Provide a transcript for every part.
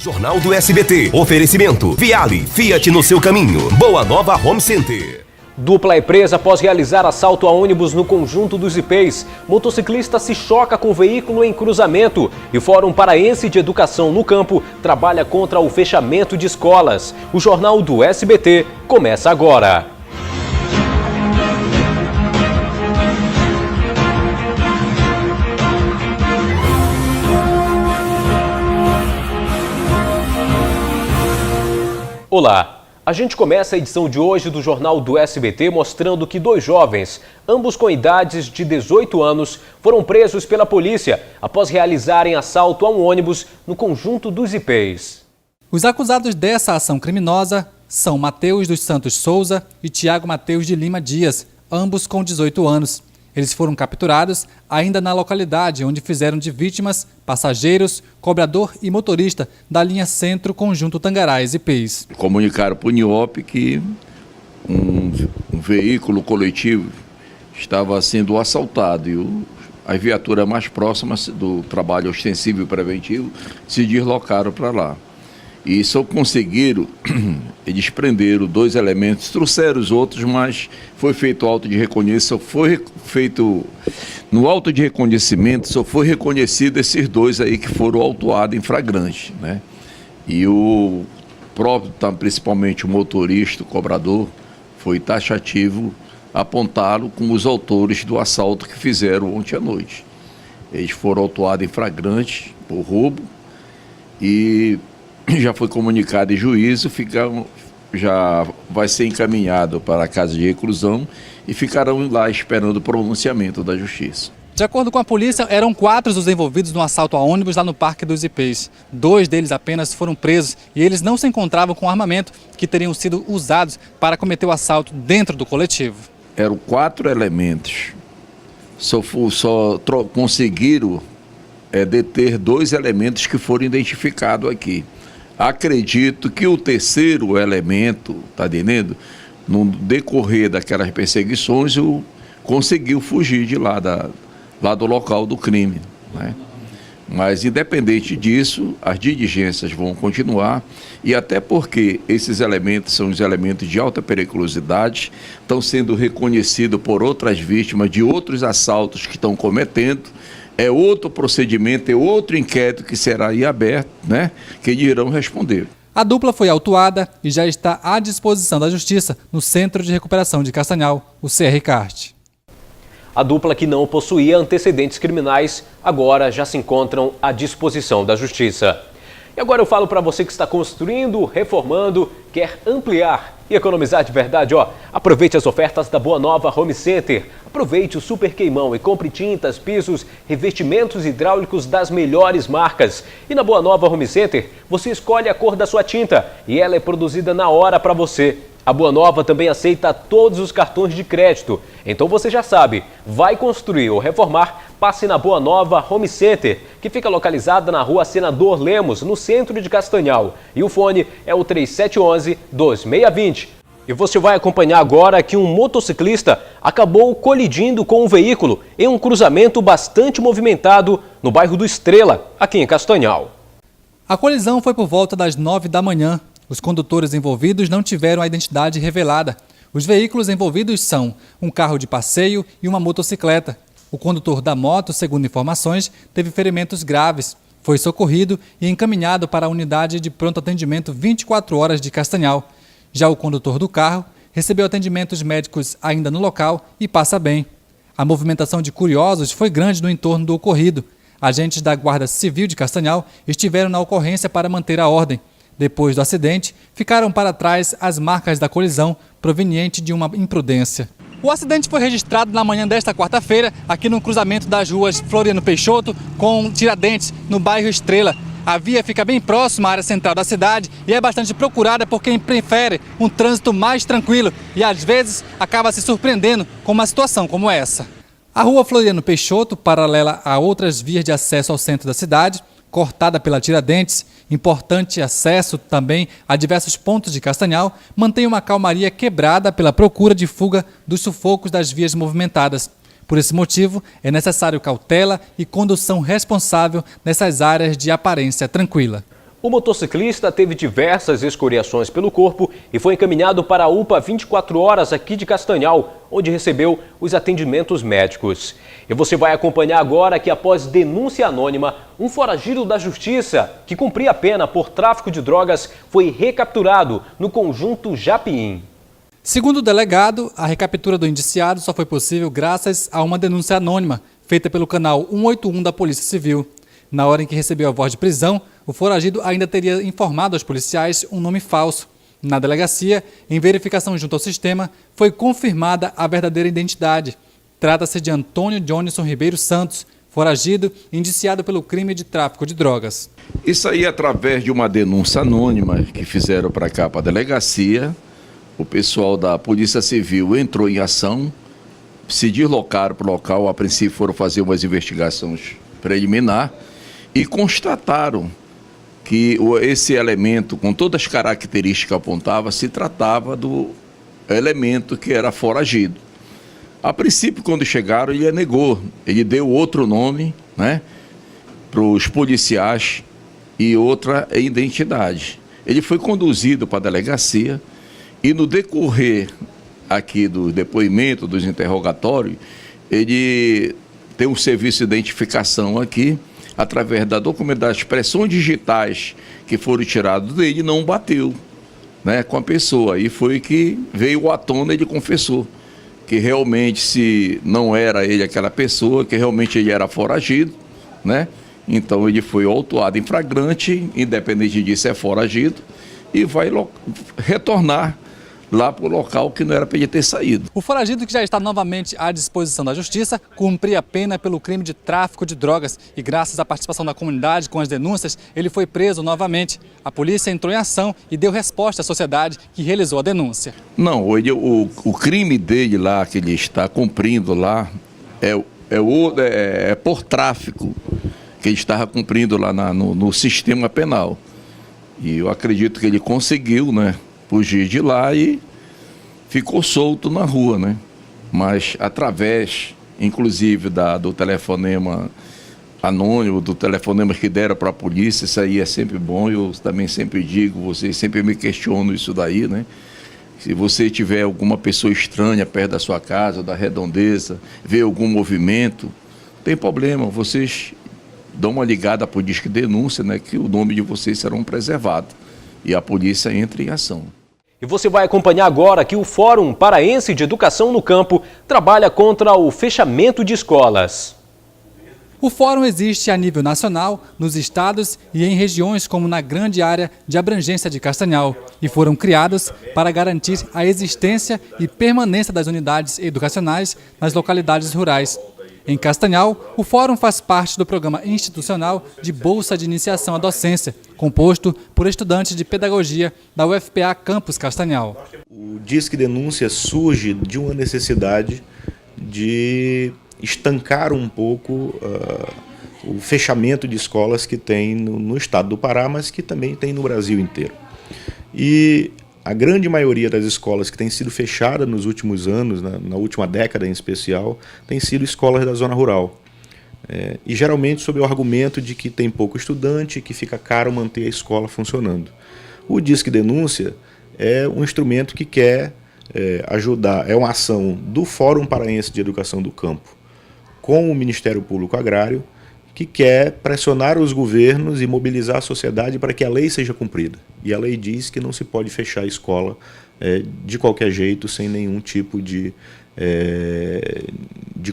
Jornal do SBT. Oferecimento. Viale. Fiat no seu caminho. Boa Nova Home Center. Dupla é presa após realizar assalto a ônibus no conjunto dos IPs. Motociclista se choca com veículo em cruzamento. E Fórum Paraense de Educação no Campo trabalha contra o fechamento de escolas. O Jornal do SBT começa agora. Olá, a gente começa a edição de hoje do Jornal do SBT mostrando que 2 jovens, ambos com idades de 18 anos, foram presos pela polícia após realizarem assalto a um ônibus no conjunto dos IPs. Os acusados dessa ação criminosa são Matheus dos Santos Souza e Tiago Matheus de Lima Dias, ambos com 18 anos. Eles foram capturados ainda na localidade, onde fizeram de vítimas passageiros, cobrador e motorista da linha Centro Conjunto Tangarás IPs. Comunicaram para o NIOP que um veículo coletivo estava sendo assaltado e as viaturas mais próximas do trabalho ostensivo e preventivo se deslocaram para lá. E só conseguiram, eles prenderam 2 elementos, trouxeram os outros, mas foi feito auto de reconhecimento, no auto de reconhecimento só foi reconhecido esses 2 aí que foram autuados em flagrante, né? E o próprio, principalmente o motorista, o cobrador, foi taxativo apontá-lo como os autores do assalto que fizeram ontem à noite. Eles foram autuados em flagrante por roubo e já foi comunicado em juízo, já vai ser encaminhado para a casa de reclusão e ficarão lá esperando o pronunciamento da justiça. De acordo com a polícia, eram 4 os envolvidos no assalto a ônibus lá no Parque dos IPs. 2 deles apenas foram presos e eles não se encontravam com armamento que teriam sido usados para cometer o assalto dentro do coletivo. Eram 4 elementos, só conseguiram deter 2 elementos que foram identificados aqui. Acredito que o terceiro elemento, está entendendo? No decorrer daquelas perseguições, conseguiu fugir de lá, do local do crime, né? Mas, independente disso, as diligências vão continuar e até porque esses elementos são os elementos de alta periculosidade, estão sendo reconhecidos por outras vítimas de outros assaltos que estão cometendo. É outro procedimento, é outro inquérito que será aí aberto, né? Que irão responder. A dupla foi autuada e já está à disposição da Justiça no Centro de Recuperação de Castanhal, o CRCAST. A dupla que não possuía antecedentes criminais agora já se encontram à disposição da Justiça. E agora eu falo para você que está construindo, reformando, quer ampliar e economizar de verdade, aproveite as ofertas da Boa Nova Home Center. Aproveite o super queimão e compre tintas, pisos, revestimentos hidráulicos das melhores marcas. E na Boa Nova Home Center, você escolhe a cor da sua tinta e ela é produzida na hora para você. A Boa Nova também aceita todos os cartões de crédito. Então você já sabe, vai construir ou reformar, passe na Boa Nova Home Center, que fica localizada na Rua Senador Lemos, no centro de Castanhal. E o fone é o 3711-2620. E você vai acompanhar agora que um motociclista acabou colidindo com um veículo em um cruzamento bastante movimentado no bairro do Estrela, aqui em Castanhal. A colisão foi por volta das 9 da manhã. Os condutores envolvidos não tiveram a identidade revelada. Os veículos envolvidos são um carro de passeio e uma motocicleta. O condutor da moto, segundo informações, teve ferimentos graves. Foi socorrido e encaminhado para a unidade de pronto atendimento 24 horas de Castanhal. Já o condutor do carro recebeu atendimentos médicos ainda no local e passa bem. A movimentação de curiosos foi grande no entorno do ocorrido. Agentes da Guarda Civil de Castanhal estiveram na ocorrência para manter a ordem. Depois do acidente, ficaram para trás as marcas da colisão proveniente de uma imprudência. O acidente foi registrado na manhã desta quarta-feira, aqui no cruzamento das ruas Floriano Peixoto com Tiradentes, no bairro Estrela. A via fica bem próxima à área central da cidade e é bastante procurada por quem prefere um trânsito mais tranquilo e, às vezes, acaba se surpreendendo com uma situação como essa. A rua Floriano Peixoto, paralela a outras vias de acesso ao centro da cidade, cortada pela Tiradentes, importante acesso também a diversos pontos de Castanhal, mantém uma calmaria quebrada pela procura de fuga dos sufocos das vias movimentadas. Por esse motivo, é necessário cautela e condução responsável nessas áreas de aparência tranquila. O motociclista teve diversas escoriações pelo corpo e foi encaminhado para a UPA 24 horas aqui de Castanhal, onde recebeu os atendimentos médicos. E você vai acompanhar agora que, após denúncia anônima, um foragido da justiça que cumpria a pena por tráfico de drogas foi recapturado no conjunto Japim. Segundo o delegado, a recaptura do indiciado só foi possível graças a uma denúncia anônima feita pelo canal 181 da Polícia Civil. Na hora em que recebeu a voz de prisão, o foragido ainda teria informado aos policiais um nome falso. Na delegacia, em verificação junto ao sistema, foi confirmada a verdadeira identidade. Trata-se de Antônio Johnson Ribeiro Santos, foragido e indiciado pelo crime de tráfico de drogas. Isso aí através de uma denúncia anônima que fizeram para cá, para a delegacia. O pessoal da Polícia Civil entrou em ação, se deslocaram para o local, a princípio foram fazer umas investigações preliminares e constataram que esse elemento, com todas as características que apontava, se tratava do elemento que era foragido. A princípio, quando chegaram, ele negou, ele deu outro nome, né, para os policiais e outra identidade. Ele foi conduzido para a delegacia e no decorrer aqui do depoimento, dos interrogatórios, ele tem um serviço de identificação aqui, através da documentação, das expressões digitais que foram tiradas dele, não bateu, né, com a pessoa. E foi que veio à tona, ele confessou que realmente se não era ele aquela pessoa, que realmente ele era foragido, né? Então ele foi autuado em flagrante, independente disso é foragido, e vai retornar lá para o local que não era para ele ter saído. O foragido, que já está novamente à disposição da Justiça, cumpria a pena pelo crime de tráfico de drogas e, graças à participação da comunidade com as denúncias, ele foi preso novamente. A polícia entrou em ação e deu resposta à sociedade que realizou a denúncia. Não, o crime dele lá, que ele está cumprindo lá, é por tráfico, que ele estava cumprindo lá no sistema penal. E eu acredito que ele conseguiu, né, fugir de lá e ficou solto na rua, né? Mas através, inclusive, do telefonema anônimo, do telefonema que deram para a polícia, isso aí é sempre bom. Eu também sempre digo, vocês sempre me questionam isso daí, né? Se você tiver alguma pessoa estranha perto da sua casa, da redondeza, vê algum movimento, não tem problema, vocês dão uma ligada para o Disque Denúncia, né, que o nome de vocês serão preservados. E a polícia entra em ação. E você vai acompanhar agora que o Fórum Paraense de Educação no Campo trabalha contra o fechamento de escolas. O fórum existe a nível nacional, nos estados e em regiões como na grande área de abrangência de Castanhal, e foram criados para garantir a existência e permanência das unidades educacionais nas localidades rurais. Em Castanhal, o fórum faz parte do programa institucional de Bolsa de Iniciação à Docência, composto por estudantes de pedagogia da UFPA Campus Castanhal. O Disque Denúncia surge de uma necessidade de estancar um pouco o fechamento de escolas que tem no estado do Pará, mas que também tem no Brasil inteiro. E a grande maioria das escolas que têm sido fechadas nos últimos anos, na última década em especial, têm sido escolas da zona rural. E geralmente sob o argumento de que tem pouco estudante e que fica caro manter a escola funcionando. O Disque Denúncia é um instrumento que quer ajudar, é uma ação do Fórum Paraense de Educação do Campo com o Ministério Público Agrário, que quer pressionar os governos e mobilizar a sociedade para que a lei seja cumprida. E a lei diz que não se pode fechar a escola de qualquer jeito, sem nenhum tipo de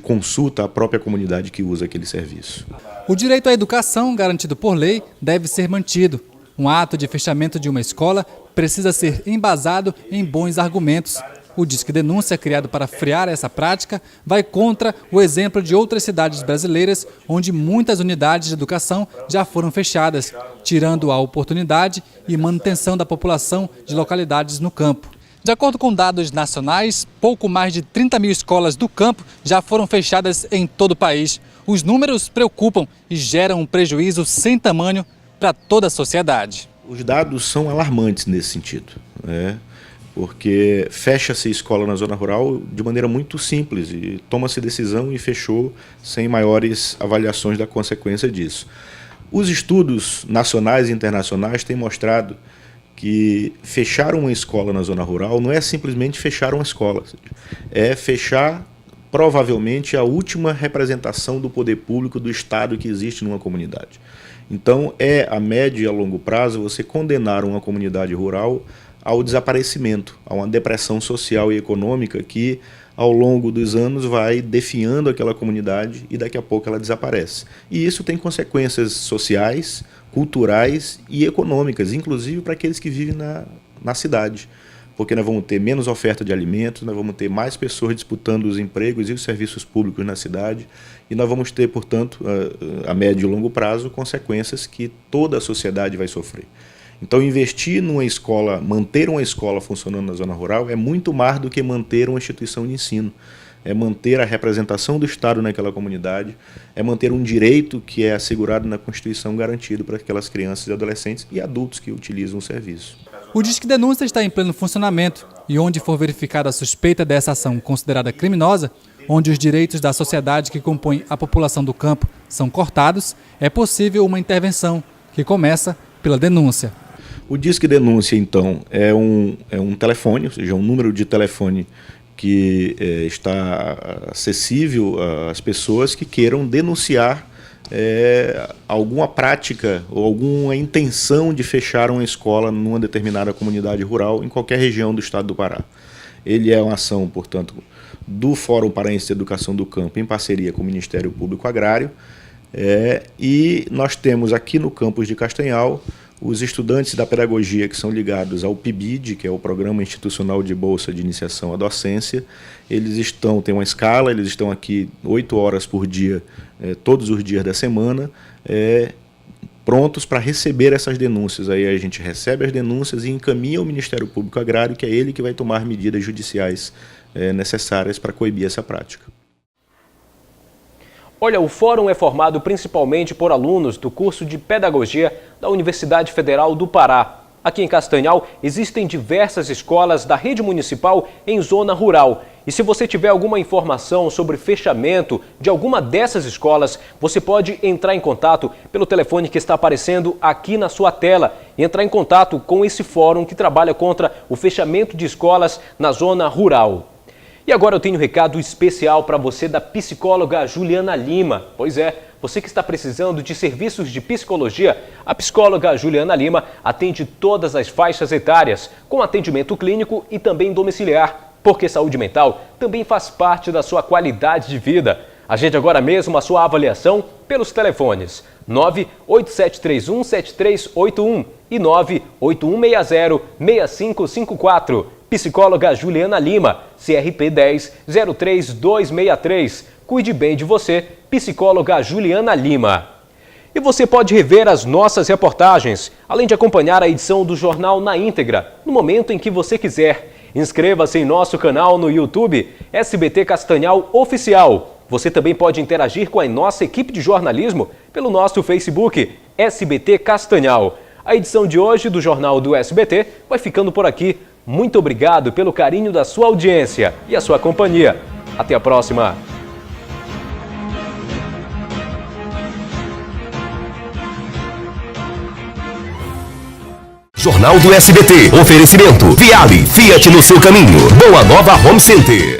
consulta à própria comunidade que usa aquele serviço. O direito à educação, garantido por lei, deve ser mantido. Um ato de fechamento de uma escola precisa ser embasado em bons argumentos. O Disque Denúncia, criado para frear essa prática, vai contra o exemplo de outras cidades brasileiras, onde muitas unidades de educação já foram fechadas, tirando a oportunidade e manutenção da população de localidades no campo. De acordo com dados nacionais, pouco mais de 30 mil escolas do campo já foram fechadas em todo o país. Os números preocupam e geram um prejuízo sem tamanho para toda a sociedade. Os dados são alarmantes nesse sentido, né? Porque fecha-se escola na zona rural de maneira muito simples e toma-se decisão e fechou sem maiores avaliações da consequência disso. Os estudos nacionais e internacionais têm mostrado que fechar uma escola na zona rural não é simplesmente fechar uma escola, é fechar provavelmente a última representação do poder público do Estado que existe numa comunidade. Então, a médio e a longo prazo você condenar uma comunidade rural ao desaparecimento, a uma depressão social e econômica que, ao longo dos anos, vai definhando aquela comunidade e daqui a pouco ela desaparece. E isso tem consequências sociais, culturais e econômicas, inclusive para aqueles que vivem na cidade. Porque nós vamos ter menos oferta de alimentos, nós vamos ter mais pessoas disputando os empregos e os serviços públicos na cidade, e nós vamos ter, portanto, a médio e longo prazo, consequências que toda a sociedade vai sofrer. Então, investir numa escola, manter uma escola funcionando na zona rural é muito mais do que manter uma instituição de ensino. É manter a representação do Estado naquela comunidade, é manter um direito que é assegurado na Constituição garantido para aquelas crianças, adolescentes e adultos que utilizam o serviço. O Disque Denúncia está em pleno funcionamento e onde for verificada a suspeita dessa ação considerada criminosa, onde os direitos da sociedade que compõe a população do campo são cortados, é possível uma intervenção que começa pela denúncia. O Disque Denúncia, então, é um telefone, ou seja, um número de telefone que está acessível às pessoas que queiram denunciar alguma prática ou alguma intenção de fechar uma escola numa determinada comunidade rural em qualquer região do estado do Pará. Ele é uma ação, portanto, do Fórum Paraense de Educação do Campo em parceria com o Ministério Público Agrário, e nós temos aqui no campus de Castanhal os estudantes da pedagogia que são ligados ao PIBID, que é o Programa Institucional de Bolsa de Iniciação à Docência. Eles têm uma escala, eles estão aqui 8 horas por dia, todos os dias da semana, prontos para receber essas denúncias. Aí a gente recebe as denúncias e encaminha ao Ministério Público Agrário, que é ele que vai tomar medidas judiciais necessárias para coibir essa prática. Olha, o fórum é formado principalmente por alunos do curso de Pedagogia da Universidade Federal do Pará. Aqui em Castanhal existem diversas escolas da rede municipal em zona rural. E se você tiver alguma informação sobre fechamento de alguma dessas escolas, você pode entrar em contato pelo telefone que está aparecendo aqui na sua tela e entrar em contato com esse fórum que trabalha contra o fechamento de escolas na zona rural. E agora eu tenho um recado especial para você da psicóloga Juliana Lima. Pois é, você que está precisando de serviços de psicologia, a psicóloga Juliana Lima atende todas as faixas etárias, com atendimento clínico e também domiciliar, porque saúde mental também faz parte da sua qualidade de vida. Agende agora mesmo a sua avaliação pelos telefones 987317381 e 98160-6554. Psicóloga Juliana Lima, CRP 10-03263. Cuide bem de você, psicóloga Juliana Lima. E você pode rever as nossas reportagens, além de acompanhar a edição do jornal na íntegra, no momento em que você quiser. Inscreva-se em nosso canal no YouTube, SBT Castanhal Oficial. Você também pode interagir com a nossa equipe de jornalismo pelo nosso Facebook, SBT Castanhal. A edição de hoje do Jornal do SBT vai ficando por aqui. Muito obrigado pelo carinho da sua audiência e a sua companhia. Até a próxima! Jornal do SBT. Oferecimento Viale, Fiat no seu caminho. Boa Nova Home Center.